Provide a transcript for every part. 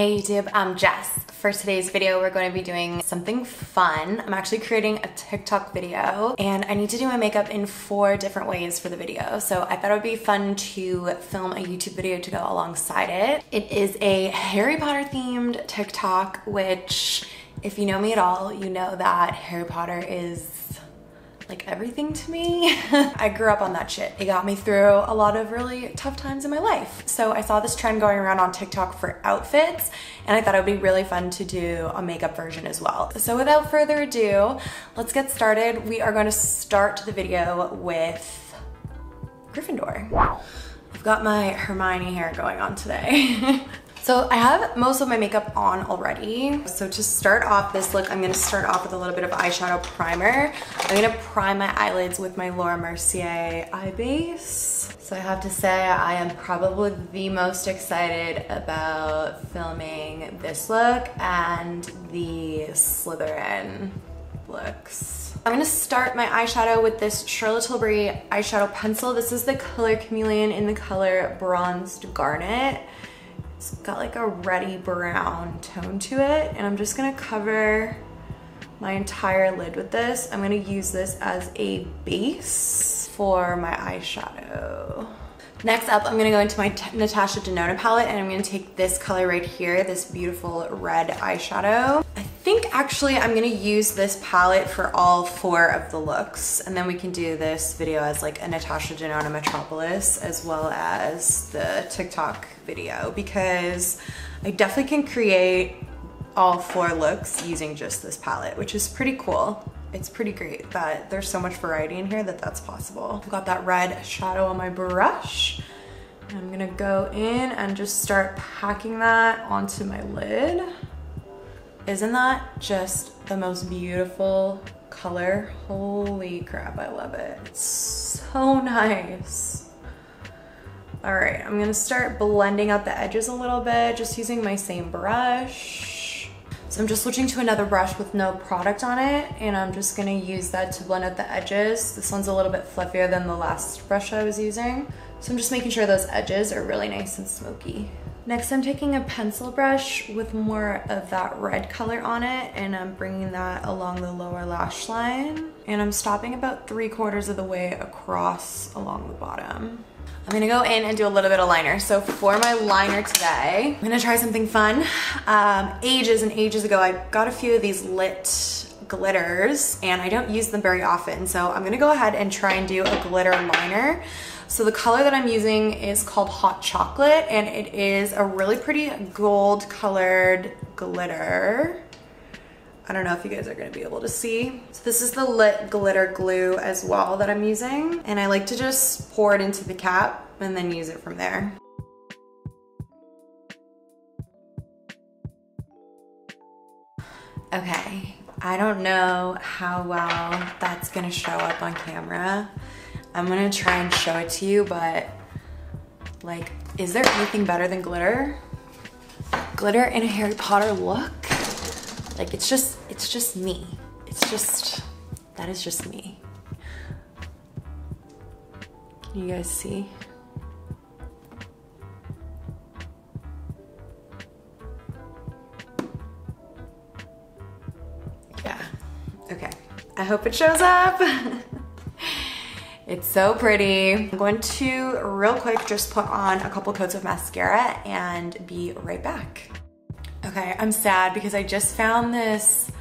Hey YouTube, I'm Jess. For today's video, we're going to be doing something fun. I'm actually creating a TikTok video and I need to do my makeup in 4 different ways for the video. So I thought it would be fun to film a YouTube video to go alongside it. It is a Harry Potter themed TikTok, which if you know me at all, you know that Harry Potter is like everything to me. I grew up on that shit. It got me through a lot of really tough times in my life. So I saw this trend going around on TikTok for outfits and I thought it would be really fun to do a makeup version as well. So without further ado, let's get started. We are going to start the video with Gryffindor. I've got my Hermione hair going on today. So I have most of my makeup on already. So to start off this look, I'm gonna start off with a little bit of eyeshadow primer. I'm gonna prime my eyelids with my Laura Mercier eye base. So I have to say I am probably the most excited about filming this look and the Slytherin looks. I'm gonna start my eyeshadow with this Charlotte Tilbury eyeshadow pencil. This is the color Chameleon in the color Bronzed Garnet. It's got like a reddy brown tone to it, and I'm just gonna cover my entire lid with this. I'm gonna use this as a base for my eyeshadow. Next up, I'm gonna go into my Natasha Denona palette and I'm gonna take this color right here, this beautiful red eyeshadow. I think actually I'm gonna use this palette for all 4 of the looks, and then we can do this video as like a Natasha Denona Metropolis as well as the TikTok video, because I definitely can create all 4 looks using just this palette, which is pretty cool. It's pretty great that there's so much variety in here that that's possible. I've got that red shadow on my brush. I'm gonna go in and just start packing that onto my lid. Isn't that just the most beautiful color? Holy crap, I love it. It's so nice. All right, I'm gonna start blending out the edges a little bit, just using my same brush. So I'm just switching to another brush with no product on it, and I'm just gonna use that to blend out the edges. This one's a little bit fluffier than the last brush I was using. So I'm just making sure those edges are really nice and smoky. Next, I'm taking a pencil brush with more of that red color on it, and I'm bringing that along the lower lash line. And I'm stopping about 3/4 of the way across along the bottom. I'm gonna go in and do a little bit of liner. So for my liner today, I'm gonna try something fun. Ages and ages ago, I got a few of these lit glitters and I don't use them very often. So I'm gonna go ahead and try and do a glitter liner. So the color that I'm using is called Hot Chocolate, and it is a really pretty gold colored glitter. I don't know if you guys are gonna be able to see. So this is the lit glitter glue as well that I'm using. And I like to just pour it into the cap and then use it from there. Okay, I don't know how well that's gonna show up on camera. I'm gonna try and show it to you, but like, is there anything better than glitter? Glitter in a Harry Potter look? Like, it's just me. That is just me. Can you guys see? Yeah, okay. I hope it shows up. It's so pretty. I'm going to real quick just put on a couple coats of mascara and be right back. Okay, I'm sad because I just found this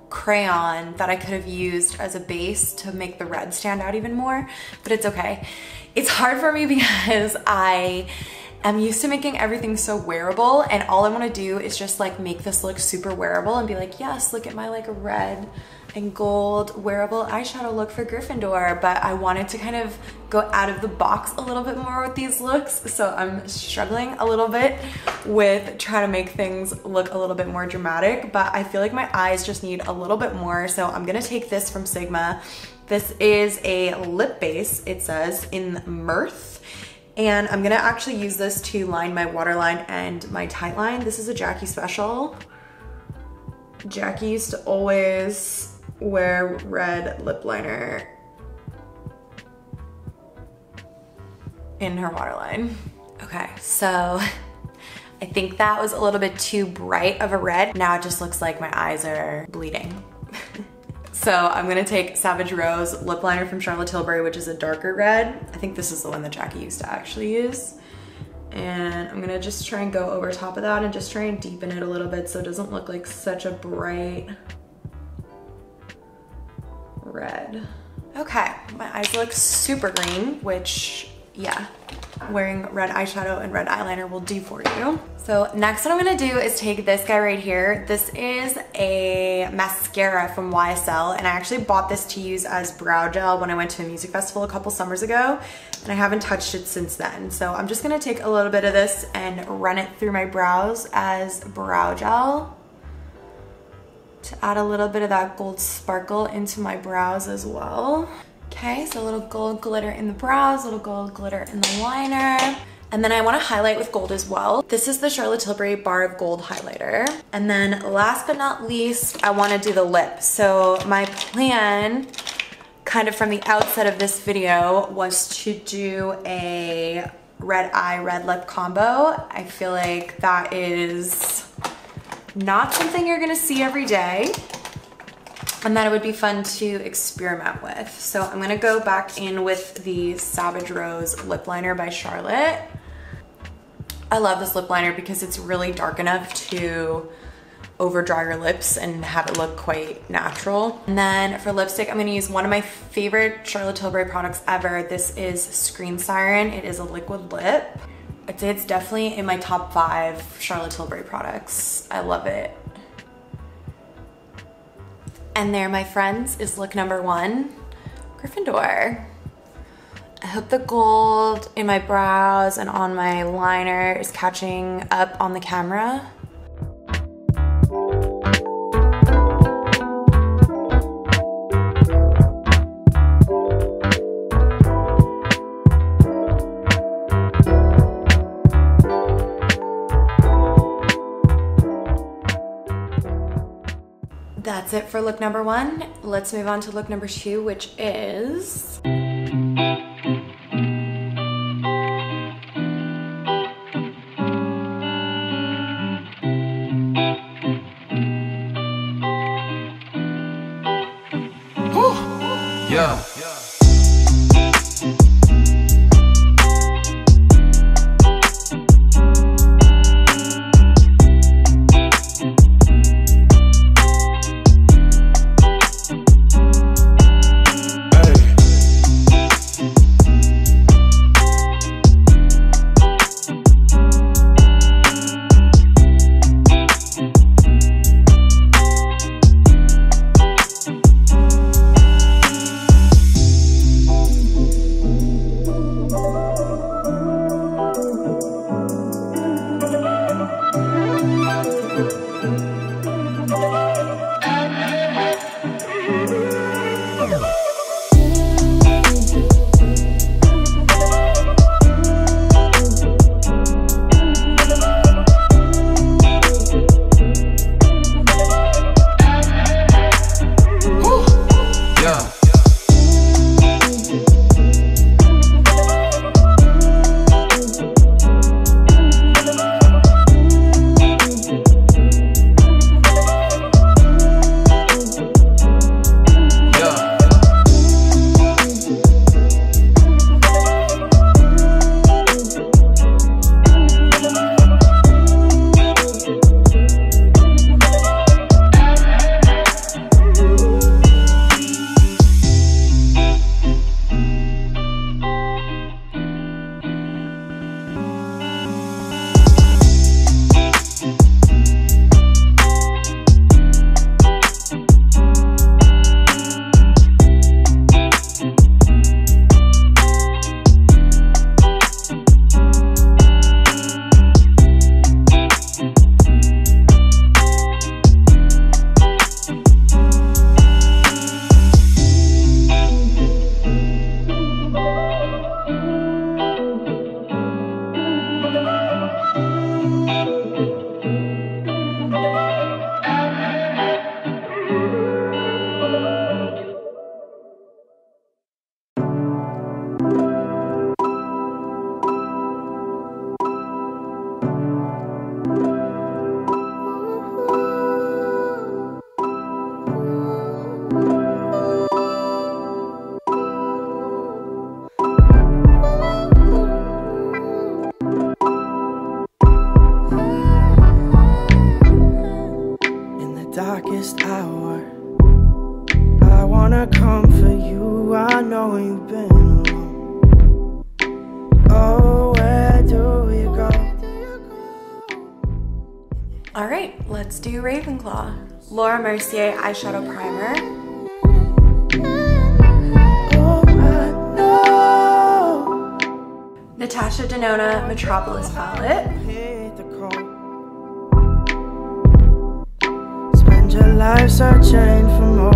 crayon that I could have used as a base to make the red stand out even more, but it's okay. It's hard for me because I am used to making everything so wearable, and all I want to do is just like make this look super wearable and be like, yes, look at my like red and gold wearable eyeshadow look for Gryffindor. But I wanted to kind of go out of the box a little bit more with these looks, so I'm struggling a little bit with trying to make things look a little bit more dramatic, but I feel like my eyes just need a little bit more. So I'm gonna take this from Sigma. This is a lip base, it says, in Mirth. And I'm gonna actually use this to line my waterline and my tight line. This is a Jackie special. Jackie used to always wear red lip liner in her waterline. Okay, so I think that was a little bit too bright of a red. Now it just looks like my eyes are bleeding. So I'm gonna take Savage Rose lip liner from Charlotte Tilbury, which is a darker red. I think this is the one that Jackie used to actually use. And I'm gonna just try and go over top of that and just try and deepen it a little bit so it doesn't look like such a bright red. Okay, my eyes look super green, which, yeah, wearing red eyeshadow and red eyeliner will do for you. So next what I'm gonna do is take this guy right here. This is a mascara from YSL, and I actually bought this to use as brow gel when I went to a music festival a couple summers ago, and I haven't touched it since then. So I'm just gonna take a little bit of this and run it through my brows as brow gel to add a little bit of that gold sparkle into my brows as well. Okay, so a little gold glitter in the brows, a little gold glitter in the liner. And then I wanna highlight with gold as well. This is the Charlotte Tilbury Bar of Gold highlighter. And then last but not least, I wanna do the lip. So my plan, kind of from the outset of this video, was to do a red eye, red lip combo. I feel like that is not something you're gonna see every day, and that it would be fun to experiment with. So I'm gonna go back in with the Savage Rose lip liner by Charlotte. I love this lip liner because it's really dark enough to over dry your lips and have it look quite natural. And then for lipstick, I'm gonna use one of my favorite Charlotte Tilbury products ever. This is Screen Siren. It is a liquid lip. I'd say it's definitely in my top 5 Charlotte Tilbury products. I love it. And there, my friends, is look number 1, Gryffindor. I hope the gold in my brows and on my liner is catching up on the camera. That's it for look number 1. Let's move on to look number 2, which is... Yeah. walking alone. Oh, where do you go? All right, let's do Ravenclaw. Laura Mercier eyeshadow primer. Oh, I know. Natasha Denona Metropolis palette. Hit the cold. Spend your life searching for more.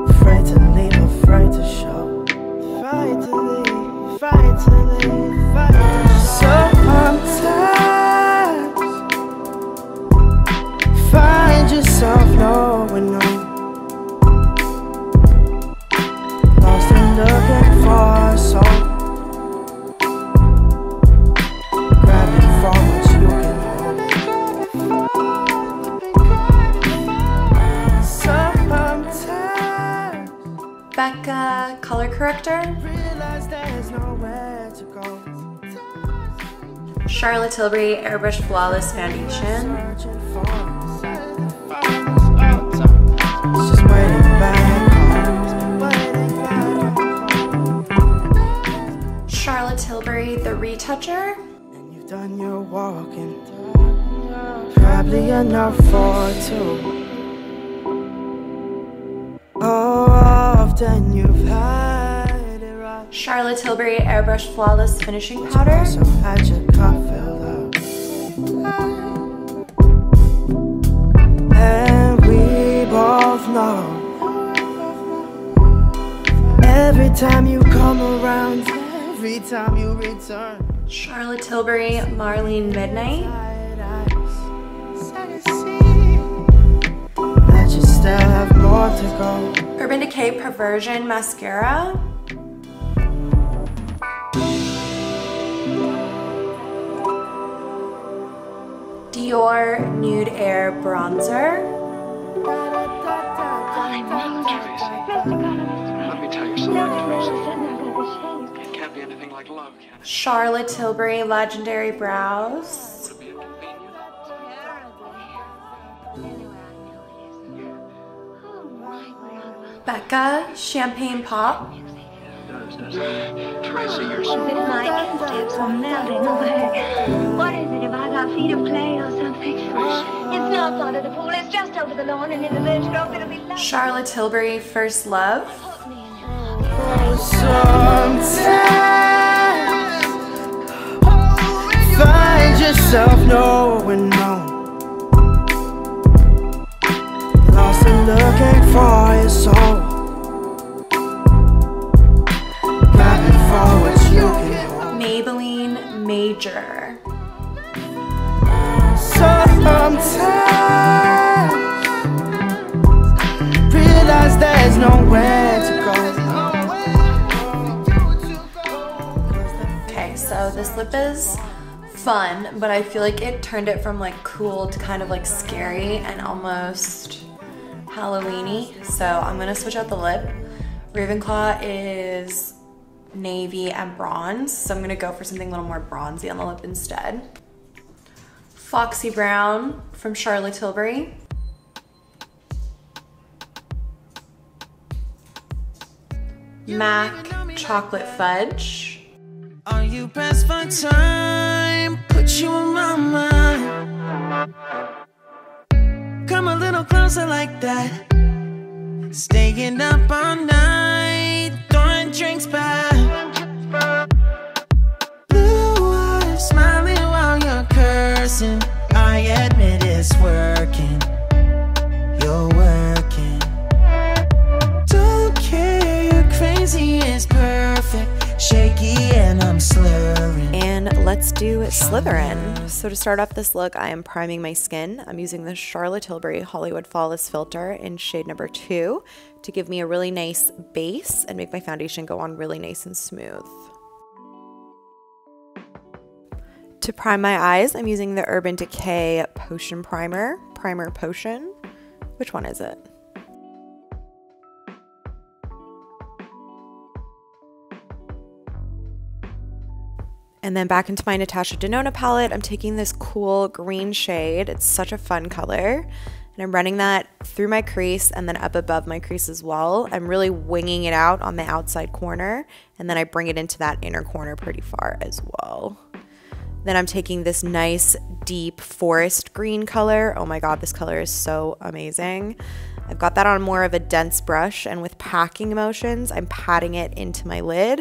Afraid to leave, afraid to show. Fight to leave, fight to leave, fight to show. Sometimes find yourself knowing no. Lost and looking for a soul. Grabbing for what you can hold. Sometimes Becca color corrector. realize there's nowhere to go. Charlotte Tilbury Airbrush Flawless Foundation. Searching for it's just waiting back home. Charlotte Tilbury The Retoucher. And you've done your walking, probably enough for two. Oh, often you've had it right. Charlotte Tilbury Airbrush Flawless Finishing Powder. Also had your cup filled up. And we both know every time you come around, every time you return, Charlotte Tilbury Marlene Midnight. that you still have more to go. Urban Decay Perversion Mascara. Dior Nude Air Bronzer. Let me tell you something, Teresa. It can't be anything like love, can it? Charlotte Tilbury Legendary Brows. Would it be inconvenient? Becca Champagne Pop. It does, doesn't it? Teresa, you're so... If my footsteps are melting away, what is it? Have I got feet of clay or something? It's not under the pool, it's just over the lawn and in the village grove. It'll be lovely. Charlotte Tilbury First Love. Put me in. Sometimes find yourself knowing no. Lost and looking for your soul. Grabbing for what you can hold. Maybelline Major. Sometimes realize there's nowhere to go. Okay, so this lip is fun, but I feel like it turned it from like cool to kind of like scary and almost Halloween-y. So I'm gonna switch out the lip. Ravenclaw is navy and bronze, so I'm gonna go for something a little more bronzy on the lip instead. Foxy Brown from Charlotte Tilbury. MAC Chocolate Fudge. Are you pressed for time? Put you on my mind. Come a little closer like that. Staying up all night, throwing drinks back. Blue eyes smiling while you're cursing. I admit it's working. You're working. Don't care, you're crazy, it's perfect. Shaky and I'm slurring. And let's do Slytherin. So to start off this look, I am priming my skin. I'm using the Charlotte Tilbury Hollywood Flawless Filter in shade number 2 to give me a really nice base and make my foundation go on really nice and smooth. To prime my eyes, I'm using the Urban Decay Potion Primer. Primer Potion. Which one is it? And then back into my Natasha Denona palette, I'm taking this cool green shade. It's such a fun color. And I'm running that through my crease and then up above my crease as well. I'm really winging it out on the outside corner, and then I bring it into that inner corner pretty far as well. Then I'm taking this nice deep forest green color. Oh my God, this color is so amazing. I've got that on more of a dense brush, and with packing motions, I'm patting it into my lid,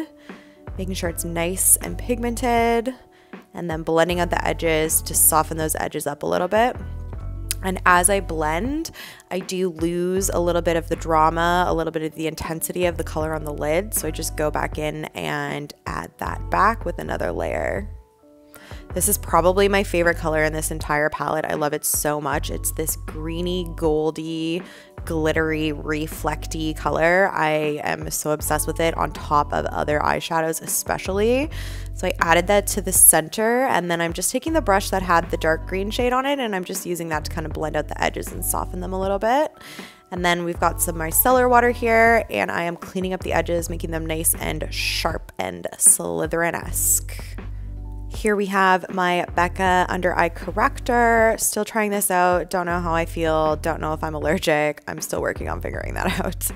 making sure it's nice and pigmented, and then blending out the edges to soften those edges up a little bit. And as I blend, I do lose a little bit of the drama, a little bit of the intensity of the color on the lid. So I just go back in and add that back with another layer. This is probably my favorite color in this entire palette. I love it so much. It's this greeny, goldy, glittery, reflecty color. I am so obsessed with it on top of other eyeshadows especially. So I added that to the center, and then I'm just taking the brush that had the dark green shade on it, and I'm just using that to kind of blend out the edges and soften them a little bit. And then we've got some micellar water here, and I am cleaning up the edges, making them nice and sharp and Slytherin-esque. Here we have my Becca under eye corrector. Still trying this out. Don't know how I feel. Don't know if I'm allergic. I'm still working on figuring that out.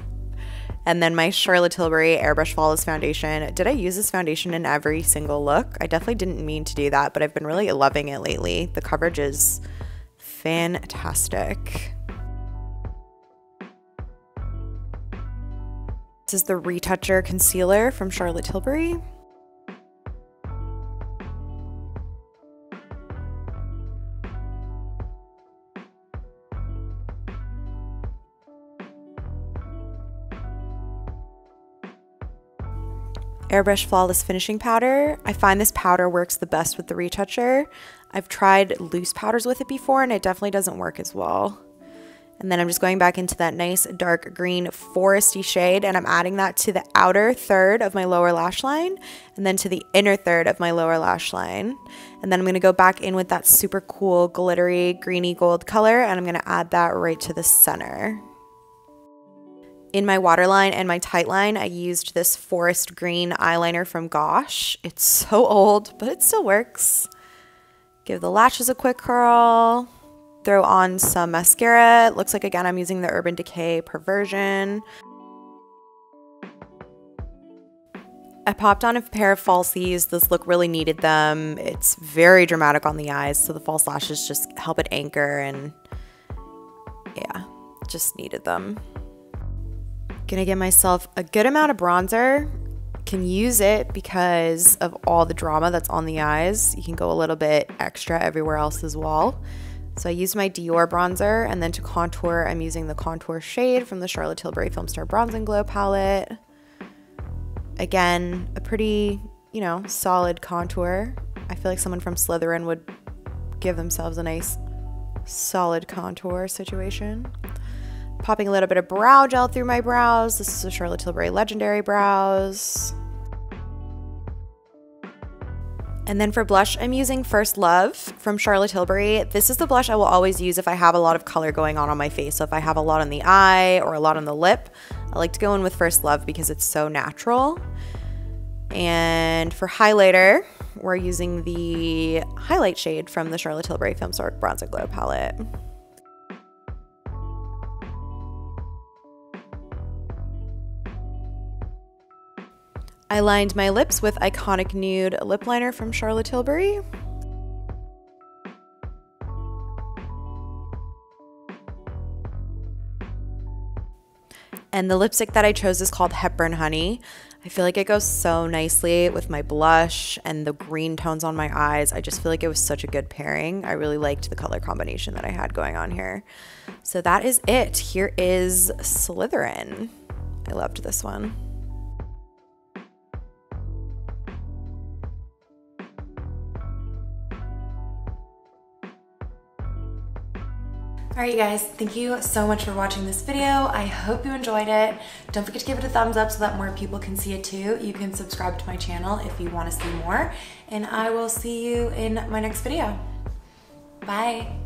And then my Charlotte Tilbury Airbrush Flawless Foundation. Did I use this foundation in every single look? I definitely didn't mean to do that, but I've been really loving it lately. The coverage is fantastic. This is the Retoucher Concealer from Charlotte Tilbury. Airbrush Flawless Finishing Powder. I find this powder works the best with the retoucher. I've tried loose powders with it before, and it definitely doesn't work as well. And then I'm just going back into that nice dark green foresty shade, and I'm adding that to the outer third of my lower lash line, and then to the inner third of my lower lash line. And then I'm going to go back in with that super cool glittery greeny gold color, and I'm going to add that right to the center. In my waterline and my tightline, I used this forest green eyeliner from Gosh. It's so old, but it still works. Give the lashes a quick curl. Throw on some mascara. It looks like, again, I'm using the Urban Decay Perversion. I popped on a pair of falsies. This look really needed them. It's very dramatic on the eyes, so the false lashes just help it anchor, and yeah, just needed them. Gonna give myself a good amount of bronzer. Can use it because of all the drama that's on the eyes. You can go a little bit extra everywhere else as well. So I used my Dior bronzer, and then to contour, I'm using the contour shade from the Charlotte Tilbury Film Star Bronze and Glow palette. Again, a pretty, you know, solid contour. I feel like someone from Slytherin would give themselves a nice solid contour situation. Popping a little bit of brow gel through my brows. This is a Charlotte Tilbury Legendary Brows. And then for blush, I'm using First Love from Charlotte Tilbury. This is the blush I will always use if I have a lot of color going on my face. So if I have a lot on the eye or a lot on the lip, I like to go in with First Love because it's so natural. And for highlighter, we're using the highlight shade from the Charlotte Tilbury Film Star Bronze and Glow palette. I lined my lips with Iconic Nude lip liner from Charlotte Tilbury. And the lipstick that I chose is called Hepburn Honey. I feel like it goes so nicely with my blush and the green tones on my eyes. I just feel like it was such a good pairing. I really liked the color combination that I had going on here. So that is it. Here is Slytherin. I loved this one. All right, you guys, thank you so much for watching this video. I hope you enjoyed it. Don't forget to give it a thumbs up so that more people can see it too. You can subscribe to my channel if you want to see more, and I will see you in my next video. Bye.